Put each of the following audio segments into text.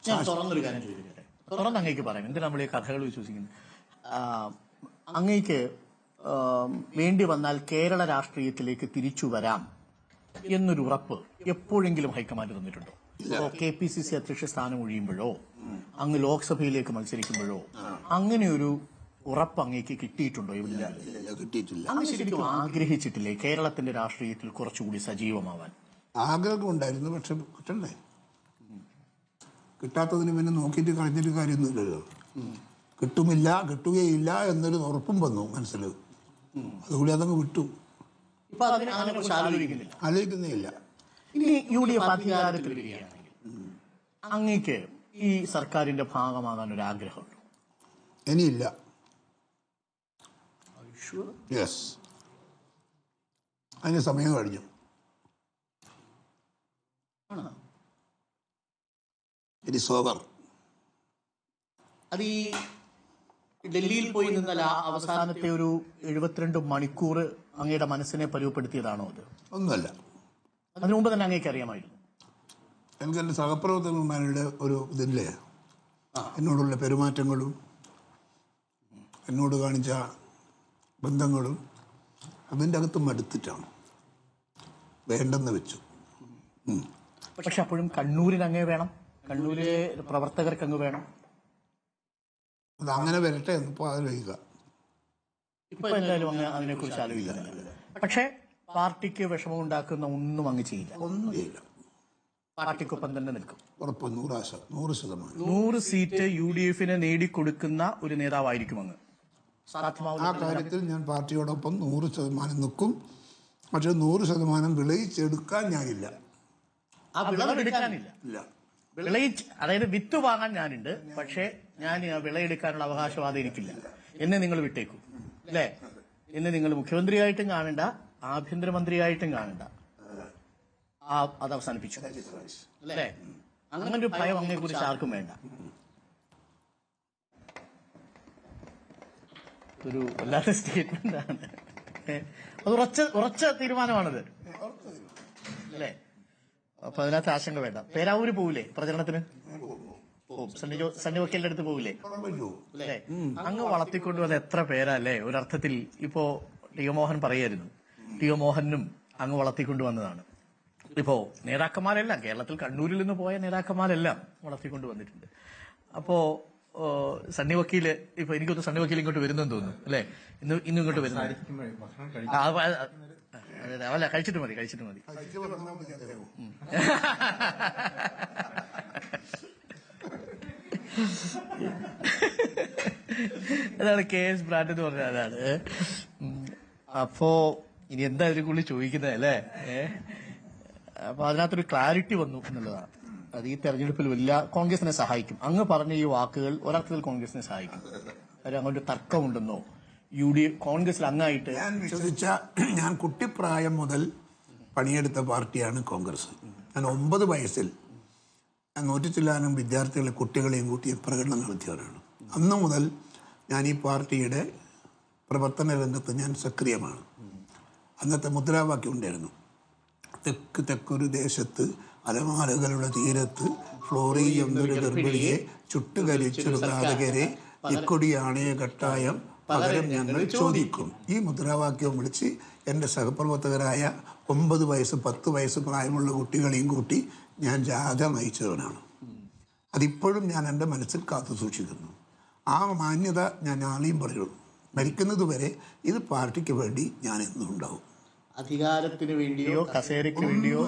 ഞാൻ തുറന്നൊരു കാര്യം ചോദിക്കട്ടെ, തുറന്ന് അങ്ങേക്ക് പറയാം, എന്തിനാ നമ്മൾ ഈ കഥകൾ വിശ്വസിക്കുന്നത്? അങ്ങേക്ക് വേണ്ടി വന്നാൽ കേരള രാഷ്ട്രീയത്തിലേക്ക് തിരിച്ചു വരാം എന്നൊരു ഉറപ്പ് എപ്പോഴെങ്കിലും ഹൈക്കമാൻഡ് തന്നിട്ടുണ്ടോ? KPCC അധ്യക്ഷ സ്ഥാനം ഒഴിയുമ്പോഴോ അങ്ങ് ലോക്സഭയിലേക്ക് മത്സരിക്കുമ്പോഴോ അങ്ങനെയൊരു ഉറപ്പ് അങ്ങേക്ക് കിട്ടിയിട്ടുണ്ടോ? കിട്ടിയിട്ടില്ല. അങ്ങ് ശരിക്കും ആഗ്രഹിച്ചിട്ടില്ലേ കേരളത്തിന്റെ രാഷ്ട്രീയത്തിൽ കുറച്ചുകൂടി സജീവമാവാൻ? ആഗ്രഹം ഉണ്ടായിരുന്നു, പക്ഷെ കിട്ടണ്ടേ. കിട്ടാത്തതിന് പിന്നെ നോക്കിയിട്ട് കളഞ്ഞിട്ട് കാര്യമൊന്നുമില്ലല്ലോ. കിട്ടുകയില്ല എന്നൊരു ഉറപ്പും വന്നു മനസ്സിൽ. അതുകൂടി അതങ്ങ് വിട്ടു. ആലോചിക്കുന്നേ ഇല്ല. ഇനി UDF അധികാരത്തിൽ വരികയാണെങ്കിൽ അങ്ങേക്ക് ഈ സർക്കാരിന്റെ ഭാഗമാകാൻ ഒരു ആഗ്രഹമുണ്ടോ? ഇനിയില്ല. യെസ്, അതിന് സമയം കഴിഞ്ഞു. It is over. അത് ഈ ഡൽഹിയിൽ പോയി നിന്നാൽ അവസാനത്തെ ഒരു 72 മണിക്കൂർ അങ്ങയുടെ മനസ്സിനെ പരുവപ്പെടുത്തിയതാണോ അത്? ഒന്നുമല്ല. അതിനു മുമ്പ് തന്നെ അങ്ങേക്ക് അറിയാമായിരുന്നു? എനിക്ക് എൻ്റെ സഹപ്രവർത്തകന്മാരുടെ ഒരു ഇതില്ലേ, എന്നോടുള്ള പെരുമാറ്റങ്ങളും എന്നോട് കാണിച്ച ബന്ധങ്ങളും അതിൻ്റെ അകത്ത് മടുത്തിട്ടാണ് വേണ്ടെന്ന് വെച്ചു. പക്ഷെ അപ്പോഴും കണ്ണൂരിൽ അങ്ങേ വേണം, കണ്ണൂരിലെ പ്രവർത്തകർക്ക് അങ്ങ് വേണം. അത് അങ്ങനെ വരട്ടെ എന്നിപ്പോൾ ആലോചിക്കുക. ഇപ്പൊ എന്തായാലും അങ്ങ് അതിനെക്കുറിച്ച് ആലോചിക്കുന്നില്ല. പക്ഷെ പാർട്ടിക്ക് വിഷമമുണ്ടാക്കുന്ന ഒന്നും അങ്ങ് ചെയ്യില്ല. ഒന്നും ചെയ്യില്ല. പാർട്ടിക്കൊപ്പം തന്നെ നിൽക്കും. ഉറപ്പ് 100%. 100 സീറ്റ് UDF നേടിക്കൊടുക്കുന്ന ഒരു നേതാവായിരിക്കും അങ്ങ്. ആ കാര്യത്തിൽ ഞാൻ പാർട്ടിയോടൊപ്പം 100% നിൽക്കും. പക്ഷെ 100% വിളയിച്ചെടുക്കാൻ ഞാനില്ല. ആ വിളവെടുക്കാനില്ല. അതായത് വിത്ത് വാങ്ങാൻ ഞാനുണ്ട്, പക്ഷെ ഞാൻ വിളയെടുക്കാനുള്ള അവകാശവാദം എനിക്കില്ല. എന്നെ നിങ്ങൾ വിട്ടേക്കും അല്ലേ? എന്നെ നിങ്ങൾ മുഖ്യമന്ത്രിയായിട്ടും കാണണ്ട, ആഭ്യന്തരമന്ത്രിയായിട്ടും കാണണ്ട. അത് അവസാനിപ്പിച്ചു അല്ലേ? അങ്ങനെ ഒരു ഭയം അങ്ങയെ കുറിച്ച് ആർക്കും വേണ്ട. ഒരു വല്ലാത്ത സ്റ്റേറ്റ്മെന്റ് ആണ്. അത് ഉറച്ച തീരുമാനമാണത് അല്ലേ? അപ്പൊ അതിനകത്ത് ആശങ്ക വേണ്ട. പേരാവൂര് പോവില്ലേ പ്രചരണത്തിന്? സണ്ണി വക്കീലിന്റെ അടുത്ത് പോവില്ലേ? അല്ലേ? അങ്ങ് വളർത്തിക്കൊണ്ടുവന്ന എത്ര പേരല്ലേ ഒരർത്ഥത്തിൽ. ഇപ്പോ ടി.ഒ. മോഹൻ പറയായിരുന്നു, ടി.ഒ. മോഹനും അങ്ങ് വളർത്തിക്കൊണ്ടുവന്നതാണ്. ഇപ്പോ നേതാക്കന്മാരെല്ലാം കേരളത്തിൽ കണ്ണൂരിൽ നിന്ന് പോയ നേതാക്കന്മാരെല്ലാം വളർത്തിക്കൊണ്ടുവന്നിട്ടുണ്ട്. അപ്പോ സണ്ണി വക്കീല് ഇപ്പൊ എനിക്കൊന്ന് സണ്ണി വക്കീൽ ഇങ്ങോട്ട് വരുന്നെന്ന് തോന്നുന്നു അല്ലേ? ഇന്നും ഇങ്ങോട്ട് വരുന്നു. അല്ല, കഴിച്ചിട്ട് മതി. അതാണ് KS ബ്രാൻഡ് എന്ന് പറഞ്ഞ അതാണ്. അപ്പോ ഇനി എന്താ ഇതിനെക്കുള്ളി ചോദിക്കുന്നത് അല്ലേ? അപ്പൊ അതിനകത്തൊരു ക്ലാരിറ്റി വന്നു എന്നുള്ളതാണ്. അത് ഈ തെരഞ്ഞെടുപ്പിൽ വലിയ കോൺഗ്രസിനെ സഹായിക്കും. അങ്ങ് പറഞ്ഞ ഈ വാക്കുകൾ ഒരർത്ഥത്തിൽ കോൺഗ്രസിനെ സഹായിക്കും. കാര്യം അങ്ങോട്ട് തർക്കമുണ്ടെന്നോ കോൺഗ്രസിൽ അങ്ങായിട്ട് ഞാൻ വിശ്വസിച്ച, ഞാൻ കുട്ടിപ്രായം മുതൽ പണിയെടുത്ത പാർട്ടിയാണ് കോൺഗ്രസ്. ഞാൻ 9 വയസ്സിൽ 100 ചില്ലാനും വിദ്യാർത്ഥികളെ കുട്ടികളെയും കൂട്ടി പ്രകടനം നടത്തിയവരാണ്. അന്ന് മുതൽ ഞാൻ ഈ പാർട്ടിയുടെ പ്രവർത്തന രംഗത്ത് ഞാൻ സക്രിയമാണ്. അന്നത്തെ മുദ്രാവാക്യം ഉണ്ടായിരുന്നു, തെക്കൊരു ദേശത്ത് അലമാരകളുടെ തീരത്ത് ഫ്ലോറി എന്നൊരു ഗർഭിണിയെ ചുട്ടുകരിച്ചൊരു ഘാതകരെ ഇക്കൊടിയാണേ കട്ടായം പകരം ഞങ്ങൾ ചോദിക്കും. ഈ മുദ്രാവാക്യം വിളിച്ച് എൻ്റെ സഹപ്രവർത്തകരായ 9 വയസ്സ് 10 വയസ്സ് പ്രായമുള്ള കുട്ടികളെയും കൂട്ടി ഞാൻ ജാഥ നയിച്ചവനാണ്. അതിപ്പോഴും ഞാൻ എൻ്റെ മനസ്സിൽ കാത്തു സൂക്ഷിക്കുന്നു. ആ മാന്യത ഞാൻ ആളെയും പറയുള്ളൂ. മരിക്കുന്നത് വരെ ഇത് പാർട്ടിക്ക് വേണ്ടി ഞാൻ എന്നും ഉണ്ടാവും. അധികാരത്തിന് വേണ്ടിയോ കസേരയ്ക്ക് വേണ്ടിയോ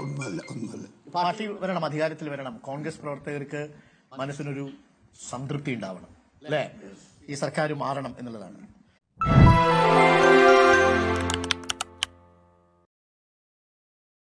ഒന്നുമല്ല. പാർട്ടി വരണം, അധികാരത്തിൽ വരണം. കോൺഗ്രസ് പ്രവർത്തകർക്ക് മനസ്സിനൊരു സംതൃപ്തി ഉണ്ടാവണം അല്ലേ? ഈ സർക്കാർ മാറണം എന്നുള്ളതാണ്.